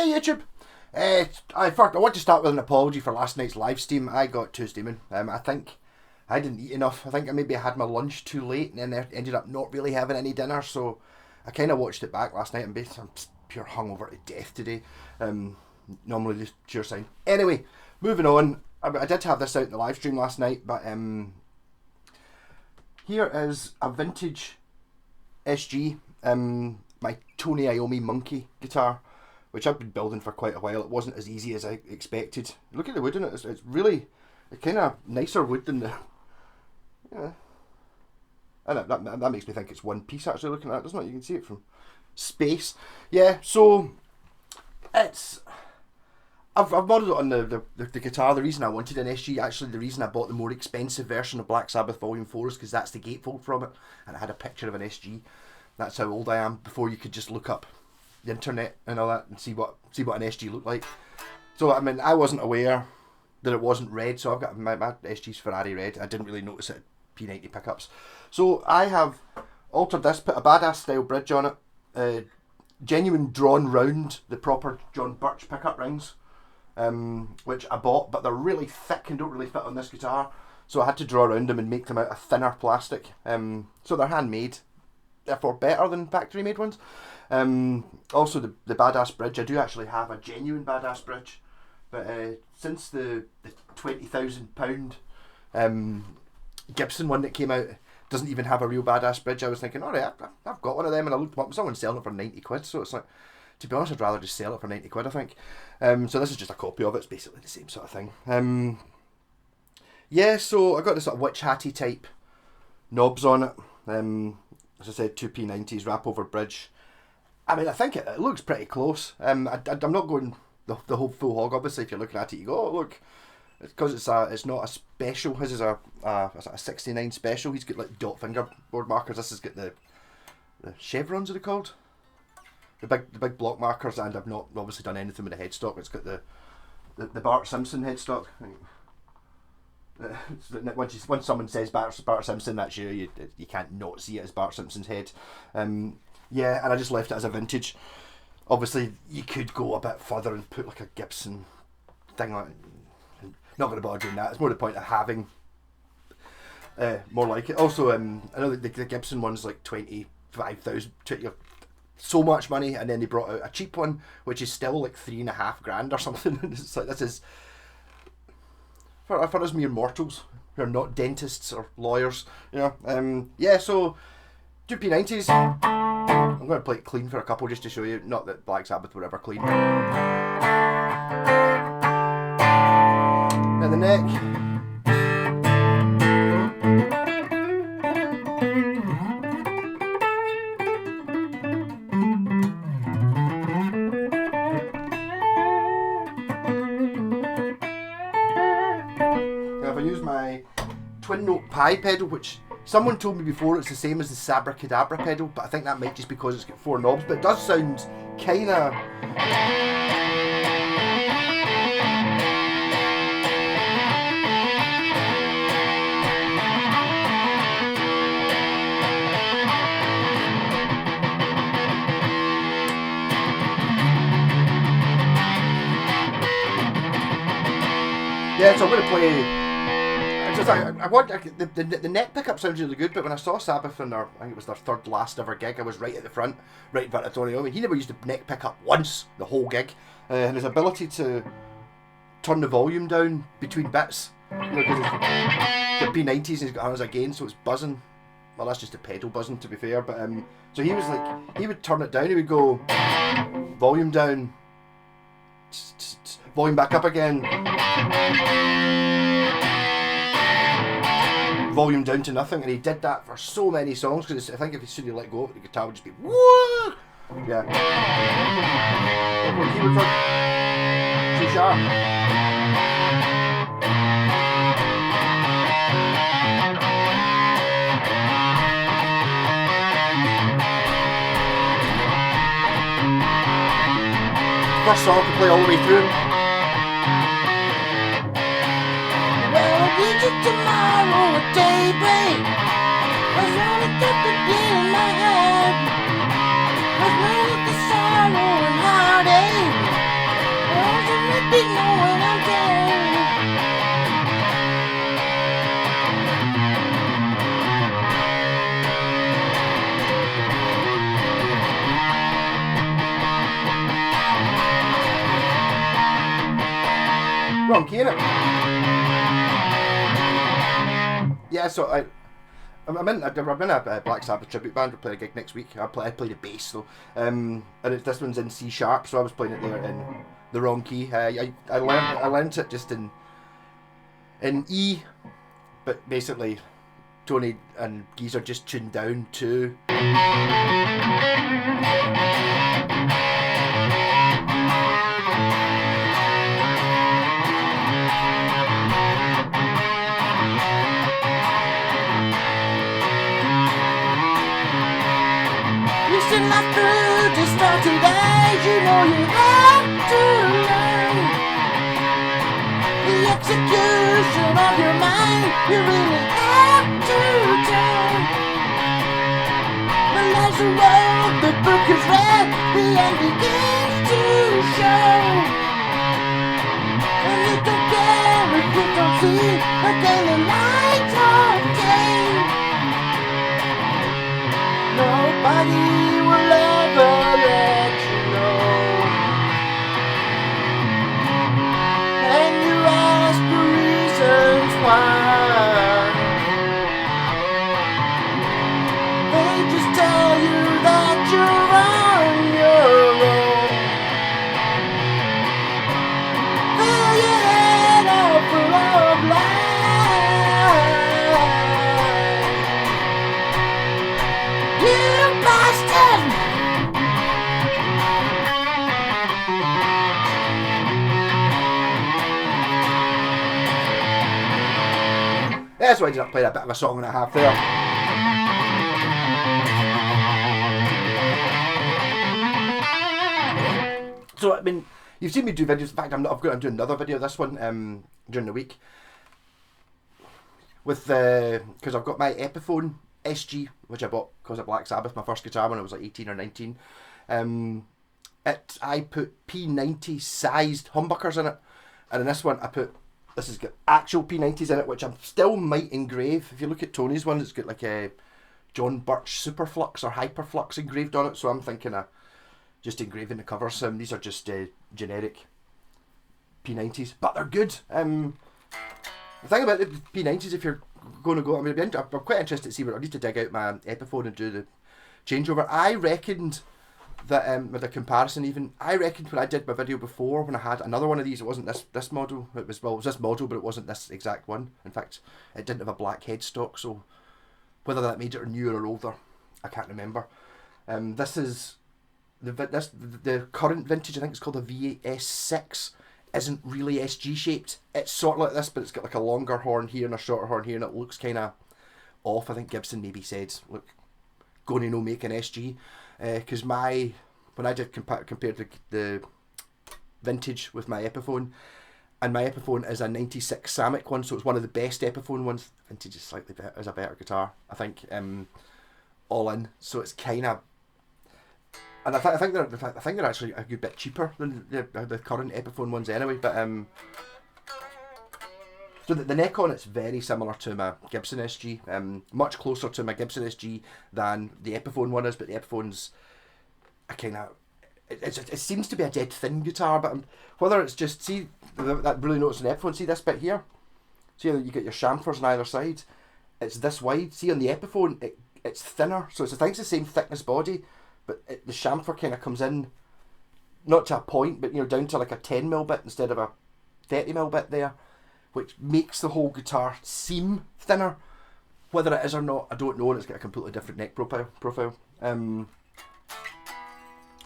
Hey YouTube! I want to start with an apology for last night's live stream. I got too steaming. I think I didn't eat enough. I think I maybe had my lunch too late and then ended up not really having any dinner, so I kind of watched it back last night and basically I'm pure hungover to death today. Normally the sure sign. Anyway, moving on. I did have this out in the live stream last night, but here is a vintage SG, my Tony Iommi Monkey guitar, which I've been building for quite a while. It wasn't as easy as I expected. Look at the wood in it. It's really kind of nicer wood than the... Yeah. And that makes me think it's one piece actually looking at it, doesn't it? You can see it from space. Yeah, so it's... I've modeled it on the guitar. The reason I wanted an SG, actually the reason I bought the more expensive version of Black Sabbath Volume 4 is because that's the gatefold from it. And it had a picture of an SG. That's how old I am, before you could just look up the internet and all that and see what an SG looked like. So I mean, I wasn't aware that it wasn't red, so I've got my SG's Ferrari red. I didn't really notice it had P90 pickups. So I have altered this, put a badass style bridge on it, genuine drawn round the proper John Birch pickup rings, which I bought, but they're really thick and don't really fit on this guitar, so I had to draw around them and make them out of thinner plastic. So they're handmade, therefore better than factory made ones. Also the badass bridge, I do actually have a genuine badass bridge, but since the £20,000 Gibson one that came out doesn't even have a real badass bridge, I was thinking, alright, I've got one of them, and I looked up, someone's selling it for 90 quid, so it's like, to be honest, I'd rather just sell it for 90 quid, I think. So this is just a copy of it. It's basically the same sort of thing. Yeah, so I got this sort of witch hatty type knobs on it. As I said, two P90s, wrap over bridge. I mean, I think it looks pretty close. I'm not going the whole full hog, obviously. If you're looking at it, you go, oh, look. Because it's not a special. His is a 69 special. He's got like dot fingerboard markers. This has got the chevrons, are they called? The big block markers, and I've not obviously done anything with the headstock. It's got the Bart Simpson headstock. Once someone says Bart Simpson, that's you can't not see it as Bart Simpson's head. Yeah, and I just left it as a vintage. Obviously, you could go a bit further and put like a Gibson thing on it. Not going to bother doing that. It's more the point of having more like it. Also, I know the Gibson one's like 25,000. So much money, and then they brought out a cheap one which is still like $3,500 or something. It's like, this is for us mere mortals who are not dentists or lawyers, you know. Yeah, so two P90s. I'm going to play it clean for a couple just to show you, not that Black Sabbath were ever clean. And the neck. Twin note pie pedal, which someone told me before it's the same as the Sabracadabra pedal, but I think that might just because it's got four knobs, but it does sound kinda... Yeah, so I'm going to play... I want the neck pickup sounds really good, but when I saw Sabbath in I think it was their third last ever gig, I was right at the front, right in front of Tony Iommi. He never used the neck pickup once the whole gig, and his ability to turn the volume down between bits. You know, the P90s, he's got hands again, so it's buzzing. Well, that's just a pedal buzzing, to be fair. But so he was like, he would turn it down. He would go volume down, volume back up again. Volume down to nothing, and he did that for so many songs, because I think if as soon as you let go of it, the guitar would just be woo! Yeah. Keyboard for C sharp. First song I can play all the way through. Tomorrow at daybreak, was only kept again in my head, was made with the sorrow and heartache. Wrong key, innit? Yeah, so I'm in a Black Sabbath tribute band. We're playing a gig next week. I play the bass though, and this one's in C sharp, so I was playing it there in the wrong key. I learned it just in E, but basically Tony and Geezer just tuned down to. To start today, you know you have to learn the execution of your mind. You really have to turn. When there's a road, the book is read, the end begins to show. And you don't care if you don't see the daily light of day. Nobody will ever let you know. And you ask for reasons why, they just tell you that you're on your own. Fill your head up full of lies, you bastard! That's why I ended up playing a bit of a song and a half there. So I mean, you've seen me do videos. In fact, I'm doing another video. This one during the week with because I've got my Epiphone Sg, which I bought because of Black Sabbath, my first guitar when I was like 18 or 19. I put P90 sized humbuckers in it, and in this one this has got actual P90s in it, which I still might engrave. If you look at Tony's one, it's got like a John Birch Superflux or Hyperflux engraved on it, so I'm thinking of just engraving the covers. These are just generic P90s, but they're good. The thing about the P90s, if you're going to go, I'm quite interested to see what I need to dig out my Epiphone and do the changeover. I reckoned that with a comparison, even I reckoned when I did my video before, when I had another one of these, it wasn't this model. It was this model, but it wasn't this exact one. In fact, it didn't have a black headstock, so whether that made it newer or older, I can't remember. This is the current vintage. I think it's called a VS6. Isn't really SG shaped. It's sort of like this, but it's got like a longer horn here and a shorter horn here, and it looks kind of off. I think Gibson maybe said, "Look, going to no make an SG," because when I did compared the vintage with my Epiphone, and my Epiphone is a '96 Samick one, so it's one of the best Epiphone ones. Vintage is slightly better, is a better guitar, I think. All in, so it's kind of. And I think they're actually a good bit cheaper than the current Epiphone ones anyway. But so the neck on it's very similar to my Gibson SG, much closer to my Gibson SG than the Epiphone one is. But the Epiphone's a kind of it seems to be a dead thin guitar, but whether it's just that really notice an Epiphone. See this bit here. See how you get your chamfers on either side. It's this wide. See on the Epiphone it's thinner, so I think it's the same thickness body. But the chamfer kind of comes in, not to a point, but down to like a 10mm bit instead of a 30mm bit there, which makes the whole guitar seem thinner. Whether it is or not, I don't know, and it's got a completely different neck profile. But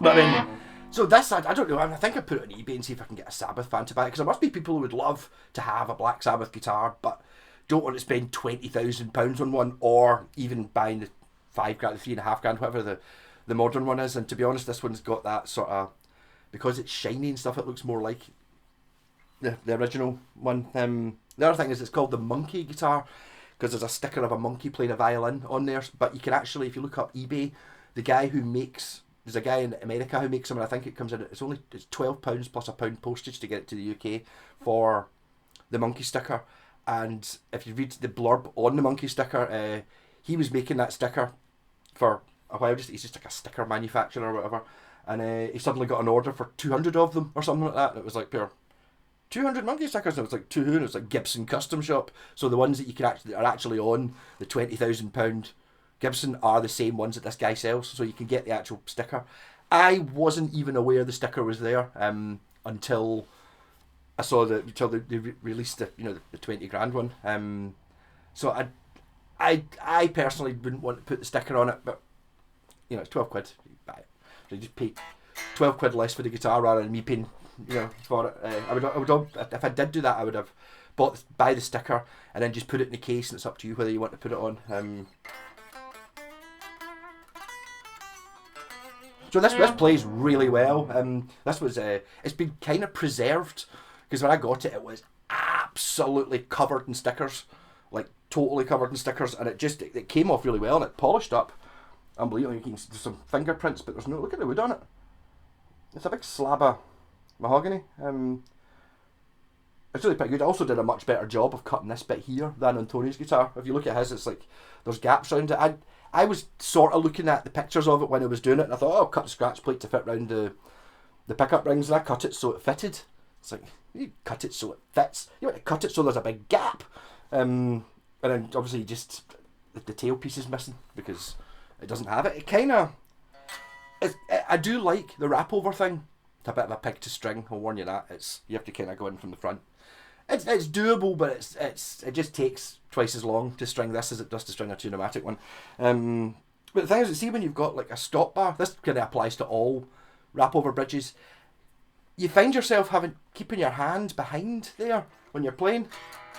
I mean, so this, I don't know, I think I put it on eBay and see if I can get a Sabbath fan to buy it, because there must be people who would love to have a Black Sabbath guitar, but don't want to spend £20,000 on one, or even buying the £5,000, £3,500, whatever the modern one is. And to be honest, this one's got that sort of, because it's shiny and stuff, it looks more like the original one. The other thing is it's called the monkey guitar because there's a sticker of a monkey playing a violin on there, but you can actually, if you look up eBay, there's a guy in America who makes them, and I think it comes in, it's £12 plus £1 postage to get it to the UK for the monkey sticker. And if you read the blurb on the monkey sticker, he was making that sticker for a while, he's just like a sticker manufacturer or whatever, and he suddenly got an order for 200 of them or something like that, and it was like pure 200 monkey stickers. And it was like 200. It was like Gibson Custom Shop. So the ones that you can actually on the £20,000 Gibson are the same ones that this guy sells. So you can get the actual sticker. I wasn't even aware the sticker was there until I saw until they released the the 20 grand one. So I personally wouldn't want to put the sticker on it, but it's 12 quid. You buy it. So you just pay 12 quid less for the guitar rather than me paying for it. I would if I did do that, I would have buy the sticker and then just put it in the case, and it's up to you whether you want to put it on. So this plays really well. This was it's been kind of preserved, because when I got it, it was absolutely covered in stickers, like totally covered in stickers, and it came off really well, and it polished up unbelievably. You can see some fingerprints, but there's no, look at the wood on it. It's a big slab of mahogany. It's really pretty good. I also did a much better job of cutting this bit here than on Tony's guitar. If you look at his, it's like there's gaps around it. I was sort of looking at the pictures of it when I was doing it, and I thought, I'll cut the scratch plate to fit round the pickup rings, and I cut it so it fitted. It's like, you cut it so it fits. You want to cut it so there's a big gap. And then obviously just the tailpiece is missing because it doesn't have it. It kind of... I do like the wrap over thing. It's a bit of a pig to string, I'll warn you that. You have to kind of go in from the front. It's doable, but it just takes twice as long to string this as it does to string a 2-pneumatic one. But the thing is, see, when you've got like a stop bar, this kind of applies to all wrap over bridges. You find yourself keeping your hand behind there when you're playing.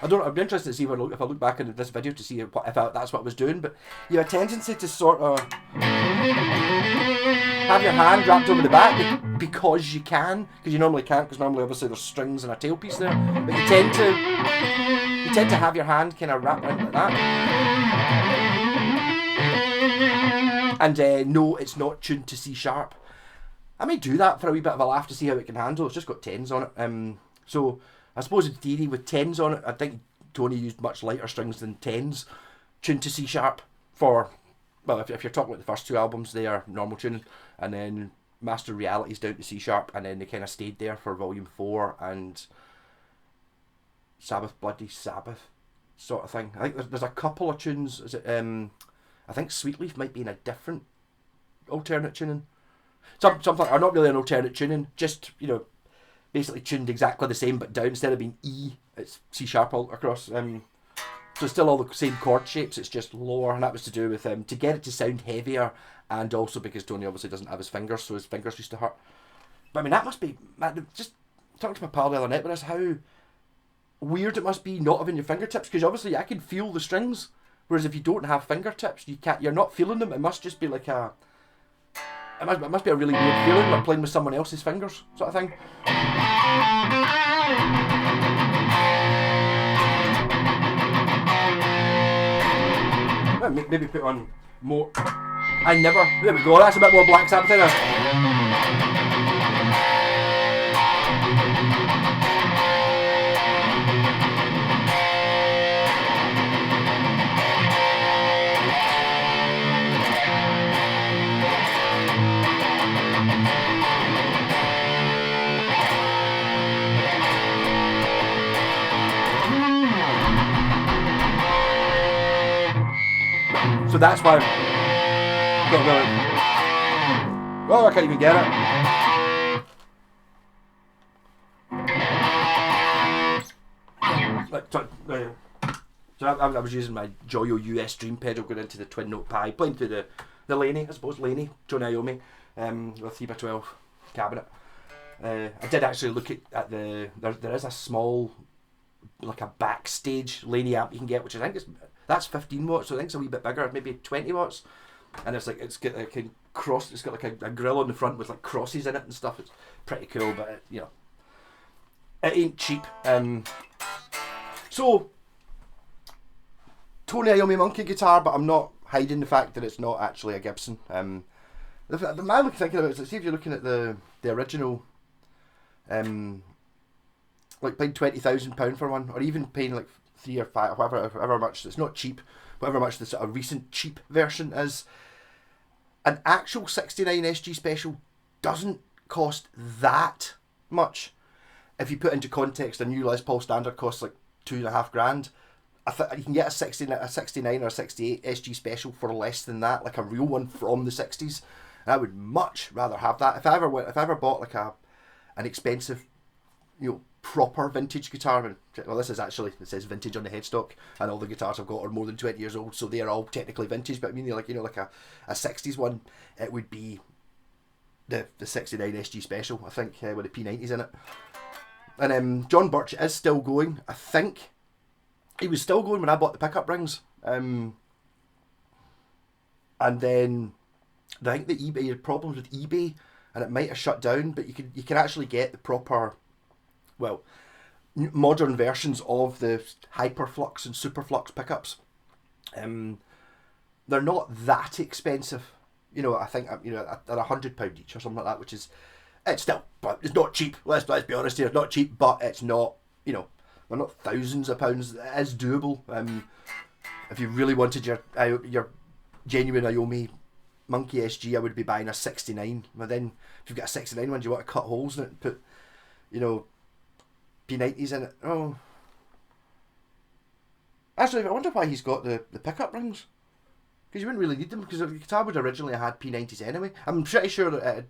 I'd be interested to see if I look back into this video to see if that's what I was doing. But you have a tendency to sort of have your hand wrapped over the back because you can, because you normally can't, because normally obviously there's strings and a tailpiece there. But you tend to have your hand kind of wrapped around like that. And no, it's not tuned to C sharp. I may do that for a wee bit of a laugh to see how it can handle. It's just got 10s on it. So I suppose in theory with 10s on it, I think Tony used much lighter strings than 10s tuned to C sharp for, well, if you're talking about the first two albums, they are normal tuning, and then Master Reality's down to C sharp, and then they kind of stayed there for Volume 4 and Sabbath Bloody Sabbath sort of thing. I think there's a couple of tunes. Is it? I think Sweetleaf might be in a different alternate tuning. Something, or not really an alternate tuning, just basically tuned exactly the same but down. Instead of being E, it's C sharp all across. So it's still all the same chord shapes, it's just lower, and that was to do with to get it to sound heavier, and also because Tony obviously doesn't have his fingers, so his fingers used to hurt. But I mean, that must be, just talking to my pal the other night, but that's how weird it must be not having your fingertips, because obviously I can feel the strings, whereas if you don't have fingertips, you're not feeling them. It must just be like it must be a really weird feeling, like playing with someone else's fingers, sort of thing. Well, maybe put on more. There we go, that's a bit more Black Sabbath in it. So that's why. Oh, I can't even get it. So I was using my Joyo US Dream pedal going into the twin note Pi, playing through the Laney, I suppose, Laney, Johnny Iommi, with 3x12 cabinet. I did actually look at there is a small, like a backstage Laney amp you can get, which I think that's 15 watts, so I think it's a wee bit bigger, maybe 20 watts. And it's got like a cross, it's got like a grill on the front with like crosses in it and stuff. It's pretty cool, but it ain't cheap. So Tony Iommi Monkey guitar, but I'm not hiding the fact that it's not actually a Gibson. The man I'm thinking about is, see if you're looking at the original, like paying £20,000 for one, or even paying like 3 or 5, however much. It's not cheap. Whatever much the sort of recent cheap version is. An actual 69 SG Special doesn't cost that much. if you put into context, a new Les Paul standard costs like $2,500. You can get a 69 or a 68 SG special for less than that, like a real one from the 60s. And I would much rather have that. If I ever bought like an expensive, proper vintage guitar, well, this is actually, it says vintage on the headstock, and all the guitars I've got are more than 20 years old, so they are all technically vintage. But I mean, like a 60s one, it would be the 69 SG special, I think, with the P90s in it. And John Birch is still going. I think he was still going when I bought the pickup rings. And then I think that eBay had problems with eBay, and it might have shut down. But you can actually get the proper, modern versions of the Hyperflux and Superflux pickups. They're not that expensive. I think they're £100 each or something like that, which is, it's still, but it's not cheap. Let's be honest here, it's not cheap, but it's not, they're not thousands of pounds. It is doable. If you really wanted your genuine Iommi Monkey SG, I would be buying a 69. But then if you've got a 69 one, do you want to cut holes in it and put, P90s in it? Oh, actually, I wonder why he's got the pickup rings. Because you wouldn't really need them, because the guitar would originally have had P90s anyway. I'm pretty sure that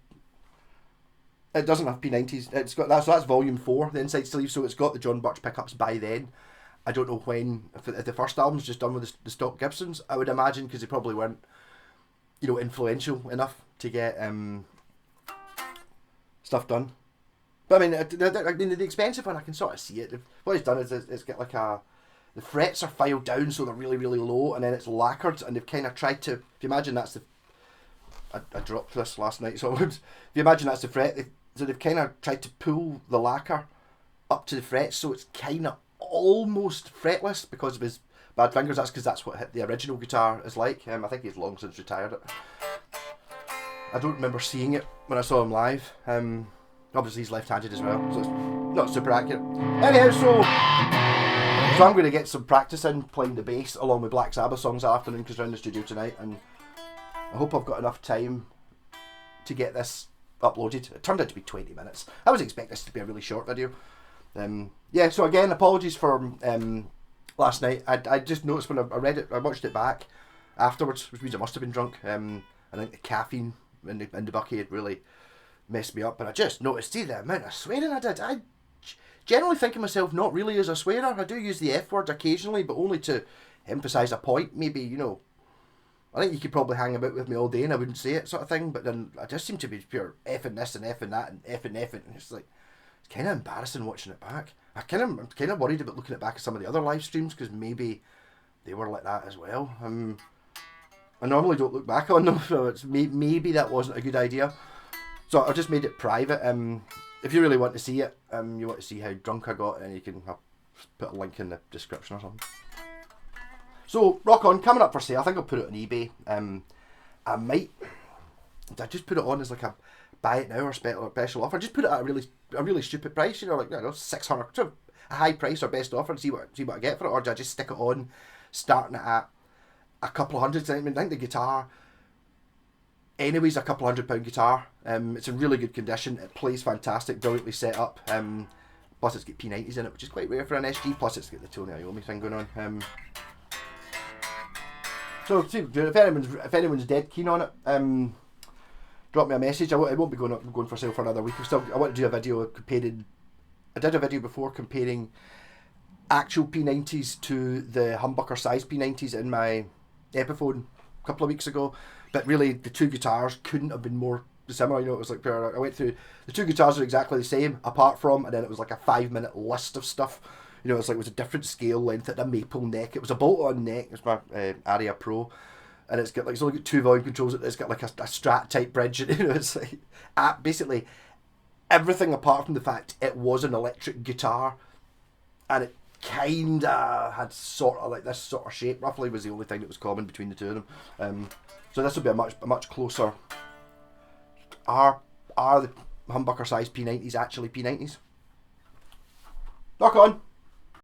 it doesn't have P90s. It's got that's volume 4, the inside sleeve, so it's got the John Birch pickups by then. I don't know when, if the first album's just done with the stock Gibsons, I would imagine, because they probably weren't, influential enough to get stuff done. But I mean, the expensive one, I can sort of see it. What he's done is it's got like the frets are filed down, so they're really, really low, and then it's lacquered, and they've kind of tried to, if you imagine that's the, I dropped this last night, so if you imagine that's the fret, so they've kind of tried to pull the lacquer up to the frets, so it's kind of almost fretless because of his bad fingers. That's because that's what the original guitar is like. I think he's long since retired it. I don't remember seeing it when I saw him live. Obviously he's left-handed as well, so it's not super accurate. Anyhow, so I'm going to get some practice in playing the bass along with Black Sabbath songs that afternoon, because we're in the studio tonight, and I hope I've got enough time to get this uploaded. It turned out to be 20 minutes. I was expecting this to be a really short video. So again, apologies for last night. I just noticed when I read it, I watched it back afterwards, which means I must have been drunk. I think the caffeine in the bucky had really messed me up, and I just noticed, see the amount of swearing I did. I generally think of myself not really as a swearer. I do use the F word occasionally, but only to emphasise a point. Maybe, I think you could probably hang about with me all day and I wouldn't say it, sort of thing. But then I just seem to be pure effing this and effing that and effing. And it's like, it's kind of embarrassing watching it back. I'm kind of worried about looking at back at some of the other live streams, because maybe they were like that as well. I normally don't look back on them, so it's maybe that wasn't a good idea. So I just made it private. If you really want to see it, you want to see how drunk I got, and you can put a link in the description or something. So Rock On, coming up for sale. I think I'll put it on eBay. I might. I just put it on as like a buy it now or special offer. Just put it at a really stupid price. Like $600, so a high price or best offer, and see what I get for it, or do I just stick it on, starting it at a couple of hundreds? I think the guitar, anyways, a couple £100 guitar. It's in really good condition. It plays fantastic, brilliantly set up. Plus it's got P90s in it, which is quite rare for an SG. Plus it's got the Tony Iommi thing going on. So see, if anyone's dead keen on it, drop me a message. It won't be going for sale for another week. I want to do a video comparing. I did a video before comparing actual P90s to the humbucker size P90s in my Epiphone a couple of weeks ago. But really, the two guitars couldn't have been more similar. It was like, I went through, the two guitars are exactly the same, apart from, and then it was like a 5-minute list of stuff. It was a different scale length, at a maple neck. It was a bolt-on neck. It's my Aria Pro, and it's only got 2 volume controls. It's got like a Strat type bridge. It's like basically everything apart from the fact it was an electric guitar, and it kinda had sort of like this sort of shape. Roughly was the only thing that was common between the two of them. So this will be a much closer. Are the humbucker size P90s actually P90s? Rock on!